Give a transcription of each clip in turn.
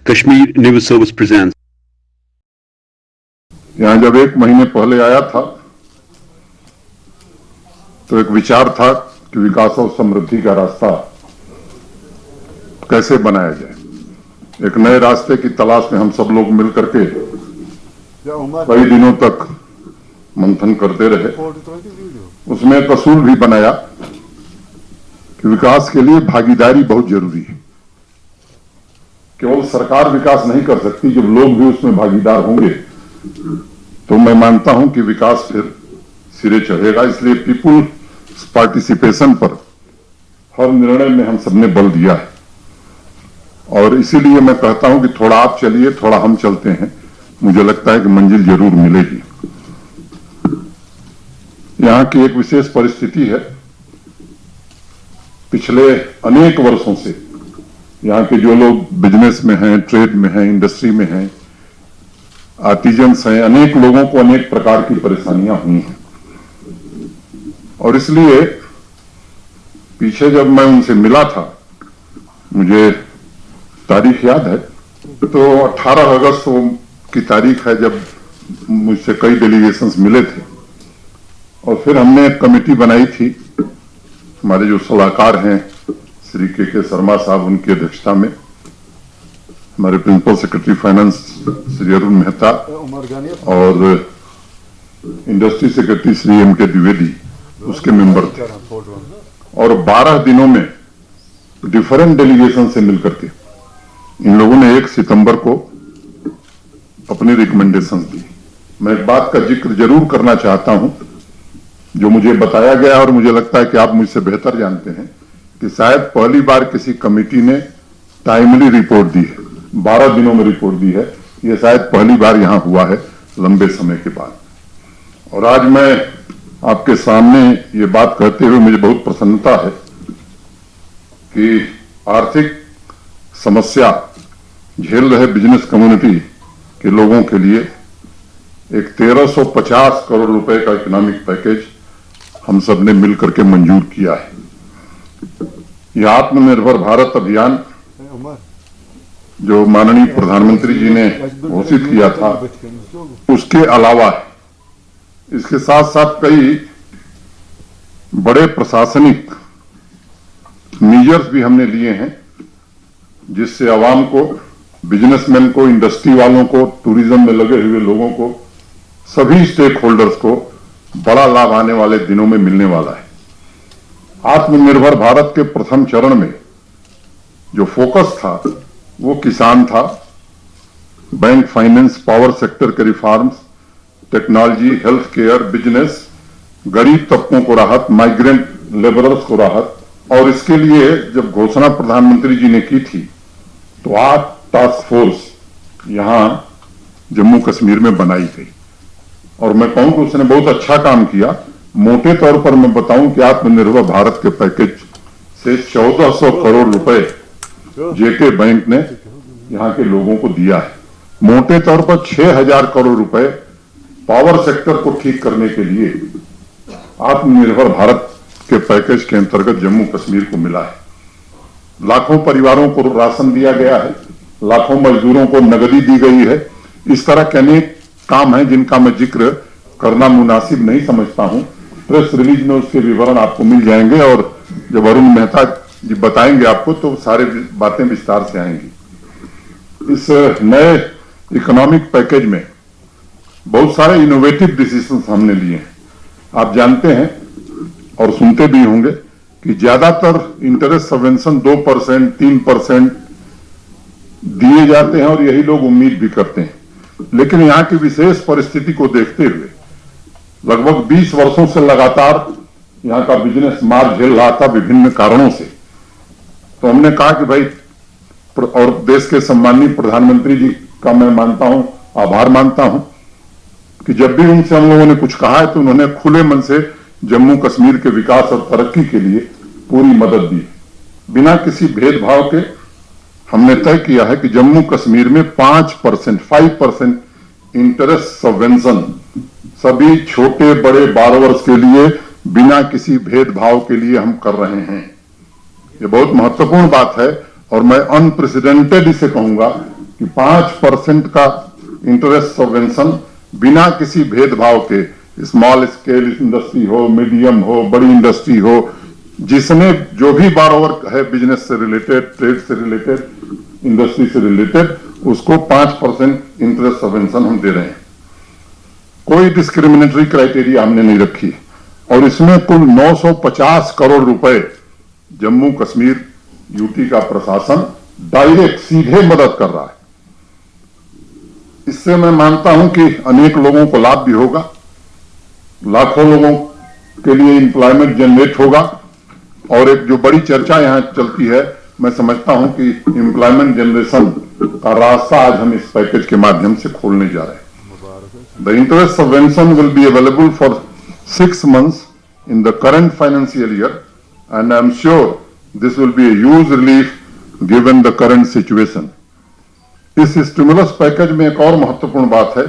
Kashmir News Service presents. यहाँ जब 1 महीने पहले आया था तो एक विचार था कि विकास और समृद्धि का रास्ता कैसे बनाया जाए। एक नए रास्ते की तलाश में हम सब लोग मिलकर के कई दिनों तक मंथन करते रहे। उसमें एक असूल भी बनाया कि विकास के लिए भागीदारी बहुत जरूरी है। केवल सरकार विकास नहीं कर सकती, जब लोग भी उसमें भागीदार होंगे तो मैं मानता हूं कि विकास फिर सिरे चढ़ेगा। इसलिए पीपुल्स पार्टिसिपेशन पर हर निर्णय में हम सबने बल दिया है और इसीलिए मैं कहता हूं कि थोड़ा आप चलिए, थोड़ा हम चलते हैं। मुझे लगता है कि मंजिल जरूर मिलेगी। यहां की एक विशेष परिस्थिति है। पिछले अनेक वर्षों से यहाँ के जो लोग बिजनेस में हैं, ट्रेड में हैं, इंडस्ट्री में हैं, आर्टिजन्स हैं, अनेक लोगों को अनेक प्रकार की परेशानियां हुई हैं और इसलिए पीछे जब मैं उनसे मिला था, मुझे तारीख याद है, तो 18 अगस्त की तारीख है जब मुझसे कई डेलीगेशंस मिले थे और फिर हमने एक कमेटी बनाई थी। हमारे जो सलाहकार हैं श्री के शर्मा साहब, उनकी अध्यक्षता में, हमारे principal secretary finance Shri Arun Mehta और industry secretary Shri M.K. Dwivedi उसके मेंबर थे और 12 दिनों में डिफरेंट डेलीगेशन से मिलकर के इन लोगों ने 1 सितंबर को अपनी रिकमेंडेशंस दी। मैं एक बात का जिक्र जरूर करना चाहता हूं जो मुझे बताया गया और मुझे लगता है कि आप मुझसे बेहतर जानते हैं कि शायद पहली बार किसी कमेटी ने टाइमली रिपोर्ट दी है, 12 दिनों में रिपोर्ट दी है। यह शायद पहली बार यहां हुआ है लंबे समय के बाद। और आज मैं आपके सामने ये बात कहते हुए मुझे बहुत प्रसन्नता है कि आर्थिक समस्या झेल रहे बिजनेस कम्युनिटी के लोगों के लिए एक 1350 करोड़ रुपए का इकोनॉमिक पैकेज हम सब ने मिलकर के मंजूर किया है। यह आत्मनिर्भर भारत अभियान जो माननीय प्रधानमंत्री जी ने घोषित किया था, उसके अलावा इसके साथ साथ कई बड़े प्रशासनिक मेजर्स भी हमने लिए हैं जिससे आवाम को, बिजनेसमैन को, इंडस्ट्री वालों को, टूरिज्म में लगे हुए लोगों को, सभी स्टेक होल्डर्स को बड़ा लाभ आने वाले दिनों में मिलने वाला है। आत्मनिर्भर भारत के प्रथम चरण में जो फोकस था वो किसान था, बैंक, फाइनेंस, पावर सेक्टर के reforms, technology, health care, business, गरीब तबकों को राहत, माइग्रेंट लेबरर्स को राहत। और इसके लिए जब घोषणा प्रधानमंत्री जी ने की थी तो 8 टास्क फोर्स यहां जम्मू कश्मीर में बनाई गई और मैं कहूं कि उसने बहुत अच्छा काम किया। मोटे तौर पर मैं बताऊं कि आत्मनिर्भर भारत के पैकेज से 1400 करोड़ रुपए जेके बैंक ने यहां के लोगों को दिया है। मोटे तौर पर 6000 करोड़ रुपए पावर सेक्टर को ठीक करने के लिए आत्मनिर्भर भारत के पैकेज के अंतर्गत जम्मू कश्मीर को मिला है। लाखों परिवारों को राशन दिया गया है, लाखों मजदूरों को नगदी दी गई है। इस तरह के अनेक काम है जिनका मैं जिक्र करना मुनासिब नहीं समझता हूं। प्रेस रिलीज में उसके विवरण आपको मिल जाएंगे और जब अरुण मेहता जी बताएंगे आपको तो सारे बातें विस्तार से आएंगी। इस नए इकोनॉमिक पैकेज में बहुत सारे इनोवेटिव डिसीजंस हमने लिए हैं। आप जानते हैं और सुनते भी होंगे कि ज्यादातर इंटरेस्ट सबवेंशन 2%, 3% दिए जाते हैं और यही लोग उम्मीद भी करते हैं। लेकिन यहां की विशेष परिस्थिति को देखते हुए लगभग 20 वर्षों से लगातार यहां का बिजनेस मार झेल रहा था विभिन्न कारणों से। तो हमने कहा कि भाई, और देश के सम्माननीय प्रधानमंत्री जी का मैं मानता हूं, आभार मानता हूं कि जब भी उनसे हम लोगों ने कुछ कहा है तो उन्होंने खुले मन से जम्मू कश्मीर के विकास और तरक्की के लिए पूरी मदद दी। बिना किसी भेदभाव के हमने तय किया है कि जम्मू कश्मीर में 5% इंटरेस्ट सबवेंशन सभी छोटे बड़े बारोवर्स के लिए बिना किसी भेदभाव के लिए हम कर रहे हैं। ये बहुत महत्वपूर्ण बात है और मैं अनप्रेसिडेंटेड इसे कहूंगा कि 5% का इंटरेस्ट सबवेंशन बिना किसी भेदभाव के, स्मॉल स्केल इंडस्ट्री हो, मीडियम हो, बड़ी इंडस्ट्री हो, जिसने जो भी बारोवर है बिजनेस से रिलेटेड, ट्रेड से रिलेटेड, इंडस्ट्री से रिलेटेड, उसको 5% इंटरेस्ट सबवेंशन हम दे रहे हैं। कोई डिस्क्रिमिनेटरी क्राइटेरिया हमने नहीं रखी और इसमें कुल 950 करोड़ रुपए जम्मू कश्मीर यूटी का प्रशासन डायरेक्ट सीधे मदद कर रहा है। इससे मैं मानता हूं कि अनेक लोगों को लाभ भी होगा, लाखों लोगों के लिए एम्प्लॉयमेंट जनरेट होगा और एक जो बड़ी चर्चा यहां चलती है, मैं समझता हूं कि एम्प्लॉयमेंट जनरेशन का रास्ता आज हम इस पैकेज के माध्यम से खोलने जा रहे हैं। The interest subvention will be available for 6 months in the current financial year, and I am sure this will be a huge relief given the current situation. इस स्टिमुलस पैकेज में एक और महत्वपूर्ण बात है,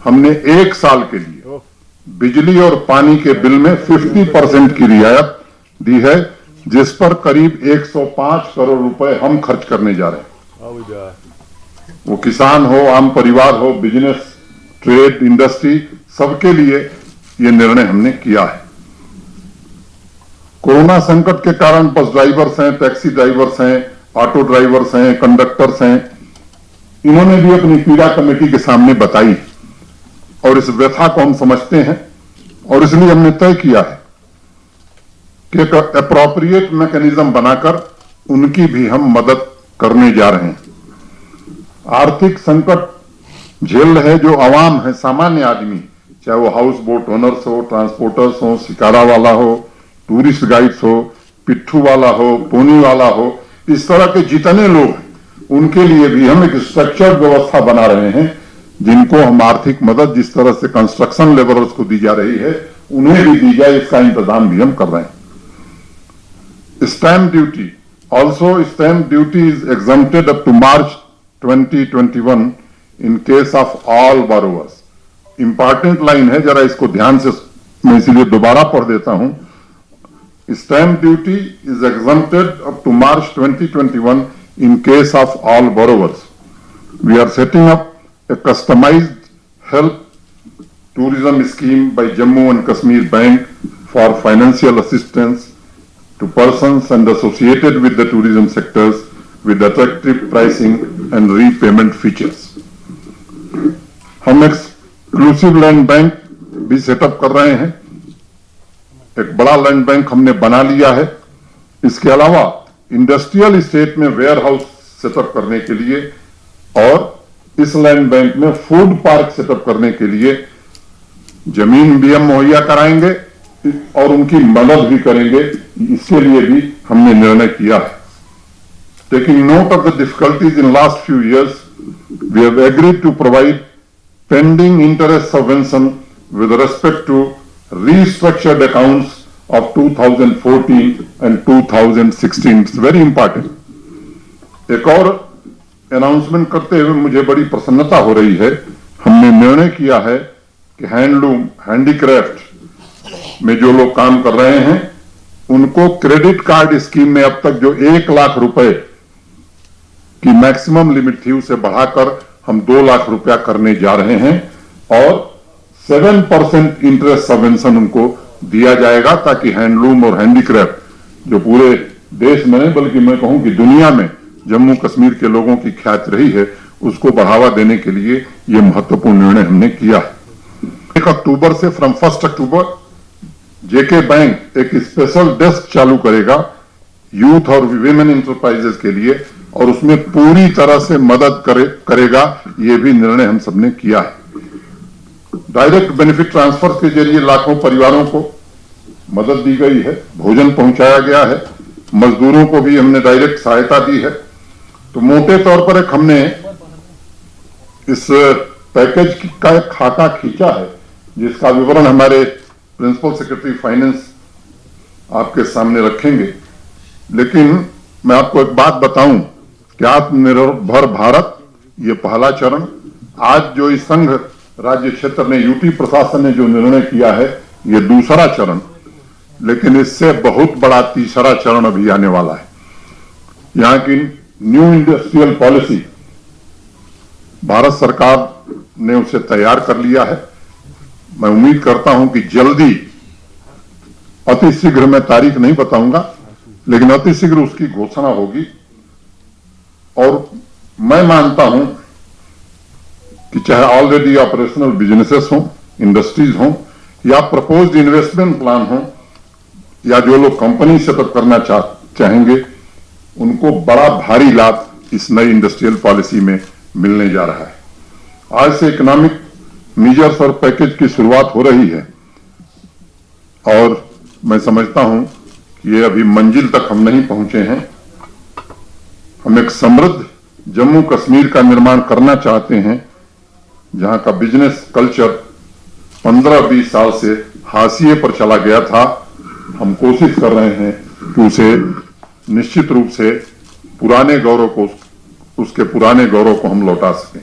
हमने 1 साल के लिए बिजली और पानी के बिल में 50% की रियायत दी है, जिस पर करीब 105 करोड़ रुपए हम खर्च करने जा रहे हैं। वो किसान हो, आम परिवार हो, बिजनेस, ट्रेड, इंडस्ट्री, सबके लिए ये निर्णय हमने किया है। कोरोना संकट के कारण बस ड्राइवर्स हैं, टैक्सी ड्राइवर्स हैं, ऑटो ड्राइवर्स हैं, कंडक्टर्स हैं, इन्होंने भी अपनी पीड़ा कमेटी के सामने बताई और इस व्यथा को हम समझते हैं और इसलिए हमने तय किया है कि एक एप्रोप्रिएट मैकेनिज्म बनाकर उनकी भी हम मदद करने जा रहे हैं। आर्थिक संकट झेल रहे जो आवाम है, सामान्य आदमी, चाहे वो हाउस बोट ओनर्स हो, ट्रांसपोर्टर्स हो, शिकारा वाला हो, टूरिस्ट गाइड्स हो, पिट्ठू वाला हो, पोनी वाला हो, इस तरह के जितने लोग हैं, उनके लिए भी हम एक स्ट्रक्चर्ड व्यवस्था बना रहे हैं, जिनको हम आर्थिक मदद जिस तरह से कंस्ट्रक्शन लेबरर्स को दी जा रही है, उन्हें भी दी जाए, इसका इंतजाम भी हम कर रहे हैं। Stamp duty, also stamp duty is exempted up to March 2021 in case of all borrowers. Important line है, जरा इसको ध्यान से मैं इसीलिए दोबारा पढ़ देता हूं। Stamp duty is exempted up to March 2021 in case of all borrowers. We are setting up a customized help tourism scheme by Jammu and Kashmir Bank for financial assistance to persons and associated with the tourism sectors with attractive pricing and repayment features. हम exclusive land bank भी setup कर रहे हैं, एक बड़ा land bank हमने बना लिया है। इसके अलावा इंडस्ट्रियल स्टेट में वेयर हाउस सेटअप करने के लिए और इस लैंड बैंक में फूड पार्क सेटअप करने के लिए जमीन भी हम मुहैया कराएंगे और उनकी मदद भी करेंगे। इसके लिए भी हमने निर्णय किया है। Taking note of the difficulties in last few years, we have agreed to provide pending interest subvention with respect to restructured accounts of 2014 and 2016. It's very important. एक और अनाउंसमेंट करते हुए मुझे बड़ी प्रसन्नता हो रही है। हमने निर्णय किया है कि हैंडलूम, हैंडीक्राफ्ट में जो लोग काम कर रहे हैं, उनको क्रेडिट कार्ड स्कीम में अब तक जो 1 लाख रुपए की मैक्सिमम लिमिट थी, उसे बढ़ाकर हम 2 लाख रुपया करने जा रहे हैं और 7% इंटरेस्ट सबवेंशन उनको दिया जाएगा, ताकि हैंडलूम और हैंडीक्राफ्ट जो पूरे देश में नहीं बल्कि मैं कहूं कि दुनिया में जम्मू कश्मीर के लोगों की ख्याति रही है, उसको बढ़ावा देने के लिए यह महत्वपूर्ण निर्णय हमने किया है। 1 अक्टूबर से फ्रॉम 1 अक्टूबर जेके बैंक एक स्पेशल डेस्क चालू करेगा यूथ और विमेन इंटरप्राइजेस के लिए और उसमें पूरी तरह से मदद करेगा। यह भी निर्णय हम सबने किया है। डायरेक्ट बेनिफिट ट्रांसफर के जरिए लाखों परिवारों को मदद दी गई है, भोजन पहुंचाया गया है, मजदूरों को भी हमने डायरेक्ट सहायता दी है। तो मोटे तौर पर एक हमने इस पैकेज का एक खाका खींचा है, जिसका विवरण हमारे प्रिंसिपल सेक्रेटरी फाइनेंस आपके सामने रखेंगे। लेकिन मैं आपको एक बात बताऊं कि आत्मनिर्भर भारत ये पहला चरण, आज जो इस संघ राज्य क्षेत्र ने, यूटी प्रशासन ने जो निर्णय किया है, ये दूसरा चरण, लेकिन इससे बहुत बड़ा तीसरा चरण अभी आने वाला है। यहाँ की न्यू इंडस्ट्रियल पॉलिसी भारत सरकार ने उसे तैयार कर लिया है। मैं उम्मीद करता हूं कि जल्दी, अति शीघ्र, मैं तारीख नहीं बताऊंगा, लेकिन अति शीघ्र उसकी घोषणा होगी। और मैं मानता हूं कि चाहे ऑलरेडी ऑपरेशनल बिजनेसेस हों, इंडस्ट्रीज हों, या प्रपोज्ड इन्वेस्टमेंट प्लान हो, या जो लोग कंपनी सेटअप करना चाहेंगे, उनको बड़ा भारी लाभ इस नई इंडस्ट्रियल पॉलिसी में मिलने जा रहा है। आज से इकोनॉमिक मीजर्स और पैकेज की शुरुआत हो रही है और मैं समझता हूं कि ये अभी मंजिल तक हम नहीं पहुंचे हैं। हम एक समृद्ध जम्मू कश्मीर का निर्माण करना चाहते हैं, जहां का बिजनेस कल्चर 15-20 साल से हाशिए पर चला गया था। हम कोशिश कर रहे हैं कि उसे निश्चित रूप से उसके पुराने गौरव को हम लौटा सकें।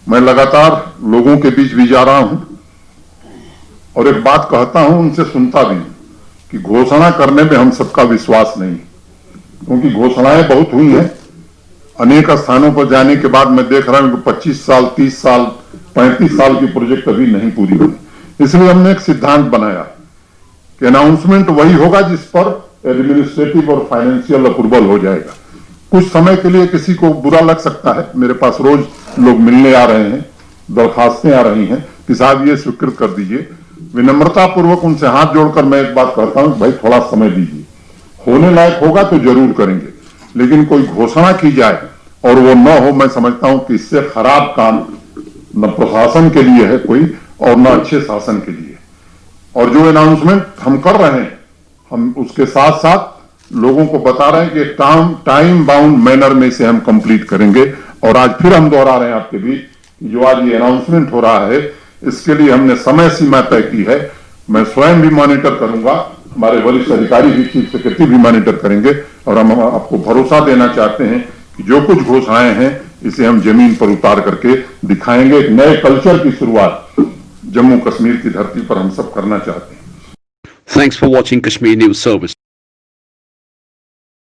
मैं लगातार लोगों के बीच भी जा रहा हूं और एक बात कहता हूं, उनसे सुनता भी हूं कि घोषणा करने में हम सबका विश्वास नहीं, क्योंकि घोषणाएं बहुत हुई हैं। अनेक स्थानों पर जाने के बाद मैं देख रहा हूं कि 25 साल, 30 साल, 35 साल की प्रोजेक्ट अभी नहीं पूरी हुई। इसलिए हमने एक सिद्धांत बनाया कि अनाउंसमेंट वही होगा जिस पर एडमिनिस्ट्रेटिव और फाइनेंशियल अप्रूवल हो जाएगा। कुछ समय के लिए किसी को बुरा लग सकता है, मेरे पास रोज लोग मिलने आ रहे हैं, दरखास्तें आ रही हैं कि साहब ये स्वीकृत कर दीजिए। विनम्रता पूर्वक उनसे हाथ जोड़कर मैं एक बात कहता हूं, भाई थोड़ा समय दीजिए, होने लायक होगा तो जरूर करेंगे, लेकिन कोई घोषणा की जाए और वो न हो, मैं समझता हूं कि इससे खराब काम न प्रशासन के लिए है कोई, और न अच्छे शासन के लिए। और जो अनाउंसमेंट हम कर रहे हैं, हम उसके साथ साथ लोगों को बता रहे हैं कि टाइम बाउंड मैनर में इसे हम कंप्लीट करेंगे। और आज फिर हम दोहरा रहे हैं आपके बीच, जो आज ये अनाउंसमेंट हो रहा है, इसके लिए हमने समय सीमा तय की है। मैं स्वयं भी मॉनिटर करूंगा, हमारे वरिष्ठ अधिकारी भी, चीफ सेक्रेटरी भी मॉनिटर करेंगे, और हम आपको भरोसा देना चाहते हैं कि जो कुछ घोषणाएं हैं इसे हम जमीन पर उतार करके दिखाएंगे। एक नए कल्चर की शुरुआत जम्मू कश्मीर की धरती पर हम सब करना चाहते हैं। Thanks for watching Kashmir News Service.